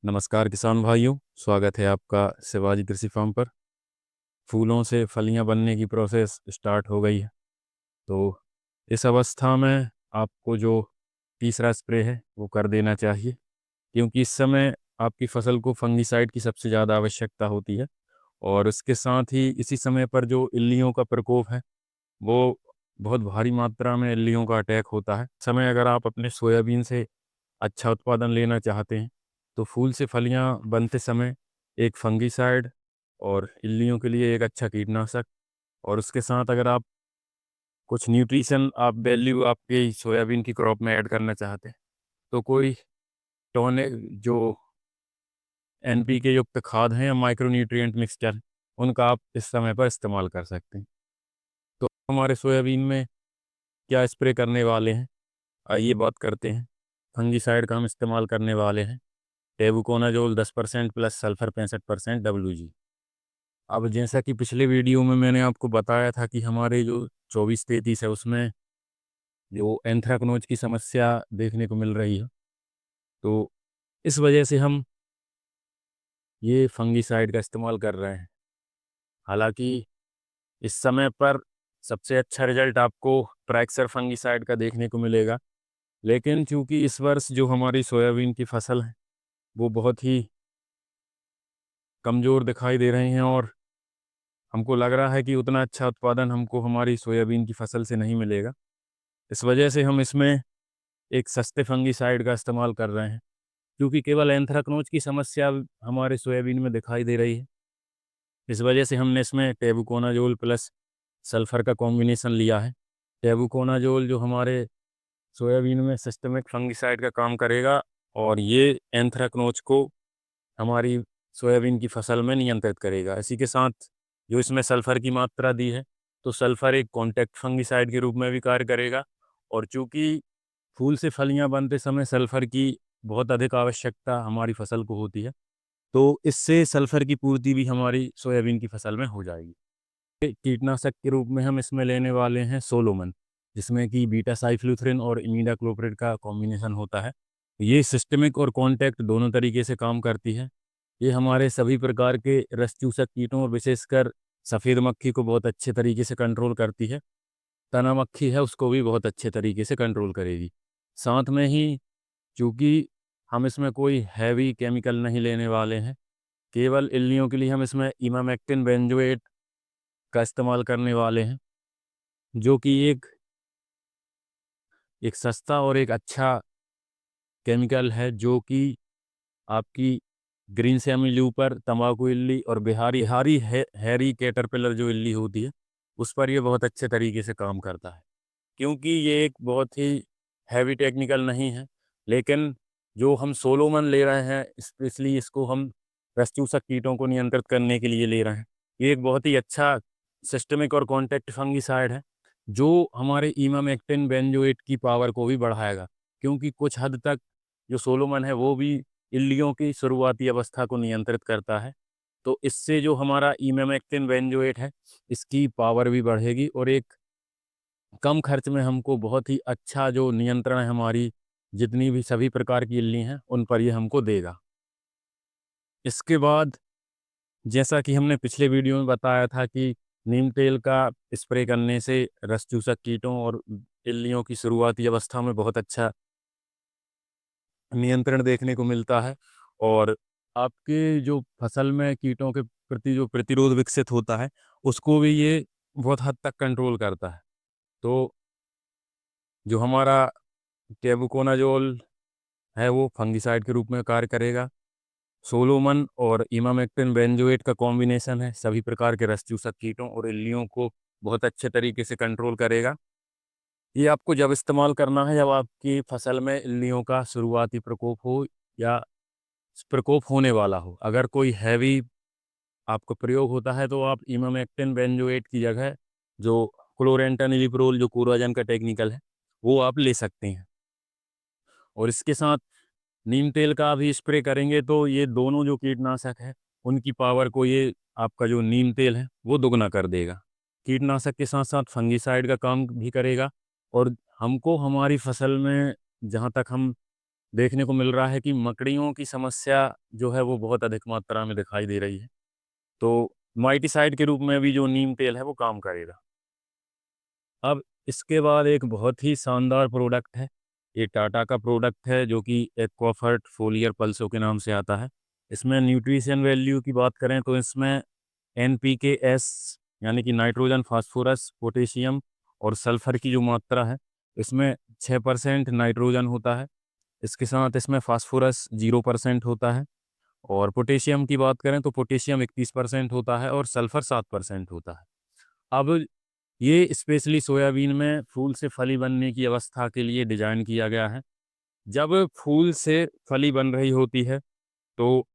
नमस्कार किसान भाइयों, स्वागत है आपका शिवाजी कृषि फार्म पर। फूलों से फलियां बनने की प्रोसेस स्टार्ट हो गई है। तो इस अवस्था में आपको जो तीसरा स्प्रे है वो कर देना चाहिए, क्योंकि इस समय आपकी फसल को फंगीसाइड की सबसे ज़्यादा आवश्यकता होती है। और उसके साथ ही इसी समय पर जो इल्लियों का प्रकोप है वो बहुत भारी मात्रा में इल्लियों का अटैक होता है। समय अगर आप अपने सोयाबीन से अच्छा उत्पादन लेना चाहते हैं तो फूल से फलियां बनते समय एक फंगीसाइड और इल्लियों के लिए एक अच्छा कीटनाशक, और उसके साथ अगर आप कुछ न्यूट्रिशन आप वैल्यू आपके सोयाबीन की क्रॉप में ऐड करना चाहते हैं तो कोई टोने जो एनपीके युक्त खाद हैं या माइक्रो न्यूट्रिएंट मिक्सचर, उनका आप इस समय पर इस्तेमाल कर सकते हैं। तो हमारे सोयाबीन में क्या स्प्रे करने वाले हैं, आइए बात करते हैं। फंगीसाइड का हम इस्तेमाल करने वाले हैं टेबुकोनाजोल 10% प्लस सल्फर 65% WG। अब जैसा कि पिछले वीडियो में मैंने आपको बताया था कि हमारे जो 24-33 है उसमें जो एंथ्रेक्नोज की समस्या देखने को मिल रही है, तो इस वजह से हम ये फंगीसाइड का इस्तेमाल कर रहे हैं। हालांकि इस समय पर सबसे अच्छा रिजल्ट आपको प्रैक्सर फंगीसाइड का देखने को मिलेगा, लेकिन चूंकि इस वर्ष जो हमारी सोयाबीन की फसल है वो बहुत ही कमज़ोर दिखाई दे रही हैं, और हमको लग रहा है कि उतना अच्छा उत्पादन हमको हमारी सोयाबीन की फसल से नहीं मिलेगा। इस वजह से हम इसमें एक सस्ते फंगीसाइड का इस्तेमाल कर रहे हैं, क्योंकि केवल एंथ्रेक्नोज की समस्या हमारे सोयाबीन में दिखाई दे रही है। इस वजह से हमने इसमें टेबुकोनाजोल प्लस सल्फर का कॉम्बिनेशन लिया है। टेबुकोनाजोल जो हमारे सोयाबीन में सिस्टमिक फंगीसाइड का काम करेगा, और ये एंथ्रेक्नोज को हमारी सोयाबीन की फसल में नियंत्रित करेगा। इसी के साथ जो इसमें सल्फ़र की मात्रा दी है, तो सल्फ़र एक कॉन्टैक्ट फंगीसाइड के रूप में भी कार्य करेगा। और चूँकि फूल से फलियां बनते समय सल्फ़र की बहुत अधिक आवश्यकता हमारी फसल को होती है, तो इससे सल्फ़र की पूर्ति भी हमारी सोयाबीन की फसल में हो जाएगी। कीटनाशक के रूप में हम इसमें लेने वाले हैं सोलोमन, जिसमें कि बीटा साइफ्लुथ्रिन और इमिडाक्लोप्रिड का कॉम्बिनेशन होता है। ये सिस्टमिक और कॉन्टैक्ट दोनों तरीके से काम करती है। ये हमारे सभी प्रकार के रस चूसक कीटों और विशेषकर सफ़ेद मक्खी को बहुत अच्छे तरीके से कंट्रोल करती है। तना मक्खी है उसको भी बहुत अच्छे तरीके से कंट्रोल करेगी। साथ में ही चूँकि हम इसमें कोई हैवी केमिकल नहीं लेने वाले हैं, केवल इल्लियों के लिए हम इसमें इमामेक्टिन बेंजोएट का इस्तेमाल करने वाले हैं, जो कि एक सस्ता और एक अच्छा केमिकल है, जो कि आपकी ग्रीन सेमी लूपर, तंबाकू इल्ली और बिहारी हैरी कैटरपिलर जो इल्ली होती है, उस पर ये बहुत अच्छे तरीके से काम करता है। क्योंकि ये एक बहुत ही हैवी टेक्निकल नहीं है, लेकिन जो हम सोलोमन ले रहे हैं स्पेशली इसको हम रसचूसक कीटों को नियंत्रित करने के लिए ले रहे हैं। ये एक बहुत ही अच्छा सिस्टमिक और कॉन्टैक्ट फंगीसाइड है, जो हमारे इमामेक्टिन बेंजोएट की पावर को भी बढ़ाएगा, क्योंकि कुछ हद तक जो सोलोमन है वो भी इल्लियों की शुरुआती अवस्था को नियंत्रित करता है। तो इससे जो हमारा इमामेक्टिन बेंजोएट है इसकी पावर भी बढ़ेगी, और एक कम खर्च में हमको बहुत ही अच्छा जो नियंत्रण है हमारी जितनी भी सभी प्रकार की इल्ली हैं उन पर ये हमको देगा। इसके बाद जैसा कि हमने पिछले वीडियो में बताया था कि नीम तेल का स्प्रे करने से रस चूसक कीटों और इल्लियों की शुरुआती अवस्था में बहुत अच्छा नियंत्रण देखने को मिलता है, और आपके जो फसल में कीटों के प्रति जो प्रतिरोध विकसित होता है उसको भी ये बहुत हद तक कंट्रोल करता है। तो जो हमारा टेबुकोनाजोल है वो फंगिसाइड के रूप में कार्य करेगा। सोलोमन और इमामेक्टिन बेंजोएट का कॉम्बिनेशन है, सभी प्रकार के रस चूसक कीटों और इल्लियों को बहुत अच्छे तरीके से कंट्रोल करेगा। ये आपको जब इस्तेमाल करना है जब आपकी फसल में इल्लियों का शुरुआती प्रकोप हो या प्रकोप होने वाला हो। अगर कोई हैवी आपका प्रयोग होता है तो आप इमामेक्टिन बेंजोएट की जगह जो क्लोरेंटानिलिप्रोल जो कोराजन का टेक्निकल है वो आप ले सकते हैं। और इसके साथ नीम तेल का भी स्प्रे करेंगे तो ये दोनों जो कीटनाशक है उनकी पावर को ये आपका जो नीम तेल है वो दुगना कर देगा। कीटनाशक के साथ साथ फंगीसाइड का काम भी करेगा, और हमको हमारी फसल में जहाँ तक हम देखने को मिल रहा है कि मकड़ियों की समस्या जो है वो बहुत अधिक मात्रा में दिखाई दे रही है। तो माइटिसाइड के रूप में भी जो नीम तेल है वो काम करेगा। अब इसके बाद एक बहुत ही शानदार प्रोडक्ट है, ये टाटा का प्रोडक्ट है जो कि एक्वाफर्ट फोलियर पल्सो के नाम से आता है। इसमें न्यूट्रिशन वैल्यू की बात करें तो इसमें NPK-S यानी कि नाइट्रोजन, फास्फोरस, पोटेशियम और सल्फर की जो मात्रा है, इसमें 6% नाइट्रोजन होता है। इसके साथ इसमें फास्फोरस 0% होता है और पोटेशियम की बात करें तो पोटेशियम 31% होता है और सल्फर 7% होता है। अब ये स्पेशली सोयाबीन में फूल से फली बनने की अवस्था के लिए डिज़ाइन किया गया है। जब फूल से फली बन रही होती है, तो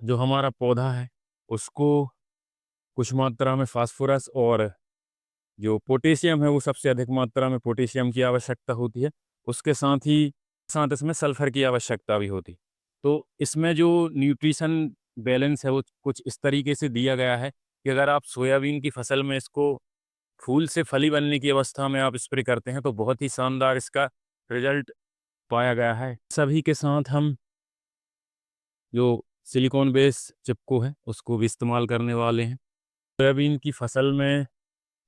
जो हमारा पौधा है, उसको कुछ मात्रा में फास्फोरस और जो पोटेशियम है, वो सबसे अधिक मात्रा में पोटेशियम की आवश्यकता होती है। उसके साथ इसमें सल्फर की आवश्यकता भी होती है। तो इसमें जो न्यूट्रिशन बैलेंस है, वो कुछ इस तरीके से दिया गया है कि अगर आप सोयाबीन की फसल में इसको फूल से फली बनने की अवस्था में आप स्प्रे करते हैं, तो बहुत ही शानदार इसका रिज़ल्ट पाया गया है। सभी के साथ हम जो सिलिकॉन बेस चिपको है, उसको भी इस्तेमाल करने वाले हैं। सोयाबीन की फसल में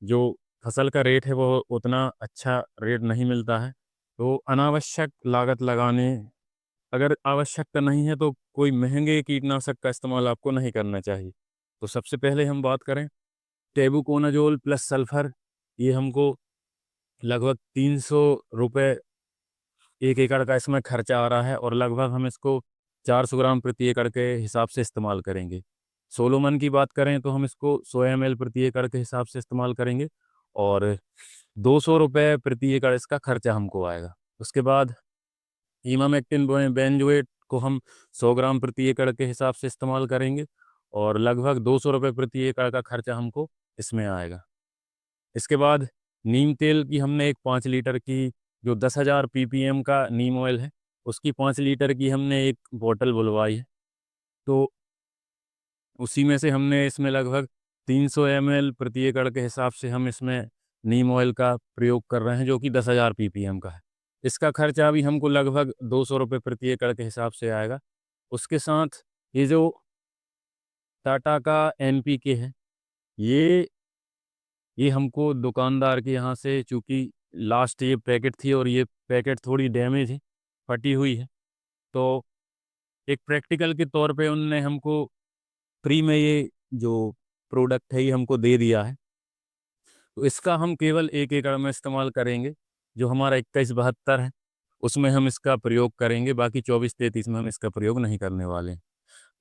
जो फसल का रेट है, वो उतना अच्छा रेट नहीं मिलता है। तो अनावश्यक लागत लगाने, अगर आवश्यकता नहीं है, तो कोई महँगे कीटनाशक का इस्तेमाल आपको नहीं करना चाहिए। तो सबसे पहले हम बात करें टेबुकोनाज़ोल प्लस सल्फ़र, ये हमको लगभग ₹300 1 एकड़ का इसमें खर्चा आ रहा है और लगभग हम इसको 400 ग्राम प्रति एकड़ के हिसाब से इस्तेमाल करेंगे। सोलोमन की बात करें तो हम इसको 100 ml प्रति एकड़ के हिसाब से इस्तेमाल करेंगे और ₹200 प्रति एकड़ इसका खर्चा हमको आएगा। उसके बाद इमामेक्टिन बेंजोएट को हम 100 ग्राम प्रति एकड़ के हिसाब से इस्तेमाल करेंगे और लगभग ₹200 प्रति एकड़ का खर्चा हमको इसमें आएगा। इसके बाद नीम तेल की हमने एक 5 लीटर की, जो 10,000 ppm का नीम ऑयल है, उसकी 5 लीटर की हमने एक बॉटल बुलवाई है। तो उसी में से हमने इसमें लगभग 300 ml प्रति एकड़ के हिसाब से हम इसमें नीम ऑयल का प्रयोग कर रहे हैं, जो कि 10,000 ppm का है। इसका खर्चा भी हमको लगभग ₹200 प्रति एकड़ के हिसाब से आएगा। उसके साथ ये जो टाटा का NPK है, ये ये हमको दुकानदार के यहाँ से, चूँकि लास्ट ये पैकेट थी और ये पैकेट थोड़ी डैमेज है, फटी हुई है, तो एक प्रैक्टिकल के तौर पे उन्होंने हमको फ्री में ये जो प्रोडक्ट है, ये हमको दे दिया है। तो इसका हम केवल 1 एकड़ में इस्तेमाल करेंगे, जो हमारा 21-72 है, उसमें हम इसका प्रयोग करेंगे, बाकी 24-33 में हम इसका प्रयोग नहीं करने वाले हैं।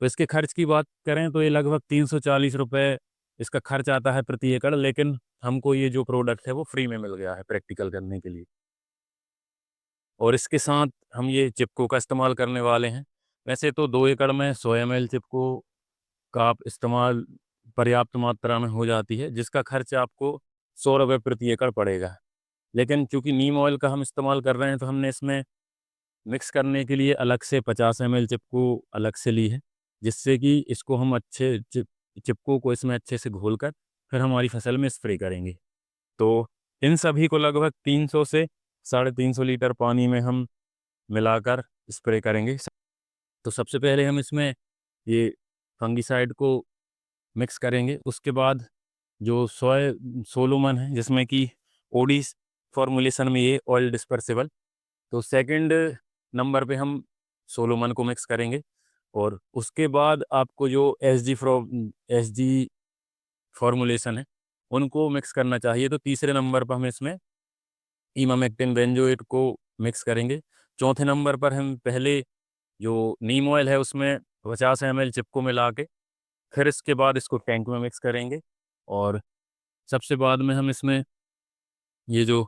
तो इसके खर्च की बात करें तो ये लगभग ₹340 इसका खर्च आता है प्रति एकड़, लेकिन हमको ये जो प्रोडक्ट है वो फ्री में मिल गया है प्रैक्टिकल करने के लिए। और इसके साथ हम ये चिपको का इस्तेमाल करने वाले हैं। वैसे तो 2 एकड़ में 100 ml चिपको का आप इस्तेमाल पर्याप्त मात्रा में हो जाती है, जिसका खर्च आपको ₹100 प्रति एकड़ पड़ेगा। लेकिन चूँकि नीम ऑयल का हम इस्तेमाल कर रहे हैं, तो हमने इसमें मिक्स करने के लिए अलग से 50 ml चिपको अलग से ली है, जिससे कि इसको हम अच्छे चिपको को इसमें अच्छे से घोलकर फिर हमारी फसल में स्प्रे करेंगे। तो इन सभी को लगभग 300 से 350 लीटर पानी में हम मिलाकर स्प्रे करेंगे। तो सबसे पहले हम इसमें ये फंगिसाइड को मिक्स करेंगे। उसके बाद जो सोलोमन है, जिसमें कि ओडीज़ फॉर्मूलेशन में ये ऑयल डिस्पर्सिबल, तो सेकंड नंबर पे हम सोलोमन को मिक्स करेंगे और उसके बाद आपको जो एसजी फॉर्मूलेशन है, उनको मिक्स करना चाहिए। तो तीसरे नंबर पर हम इसमें इमामेक्टिन बेंजोएट को मिक्स करेंगे। चौथे नंबर पर हम पहले जो नीम ऑयल है, उसमें 50 ml चिपको मिला के फिर इसके बाद इसको टैंक में मिक्स करेंगे और सबसे बाद में हम इसमें ये जो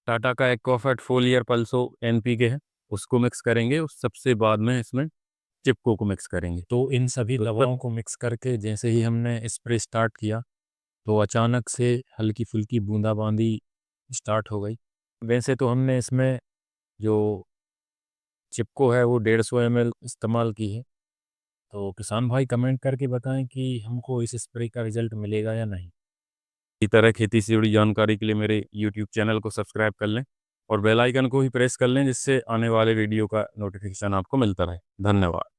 टाटा का एक्वाफर्ट फोलियर पल्सो NPK है, उसको मिक्स करेंगे और सबसे बाद में इसमें चिपको को मिक्स करेंगे। तो इन सभी दवाओं को मिक्स करके जैसे ही हमने स्प्रे स्टार्ट किया, तो अचानक से हल्की-फुल्की बूंदाबांदी स्टार्ट हो गई। वैसे तो हमने इसमें जो चिपको है वो 150 ml इस्तेमाल की है। तो किसान भाई कमेंट करके बताएं कि हमको इस स्प्रे का रिजल्ट मिलेगा या नहीं। इसी तरह खेती से जुड़ी जानकारी के लिए मेरे यूट्यूब चैनल को सब्सक्राइब कर लें और बेल आइकन को ही प्रेस कर लें जिससे आने वाले वीडियो का नोटिफिकेशन आपको मिलता रहे। धन्यवाद।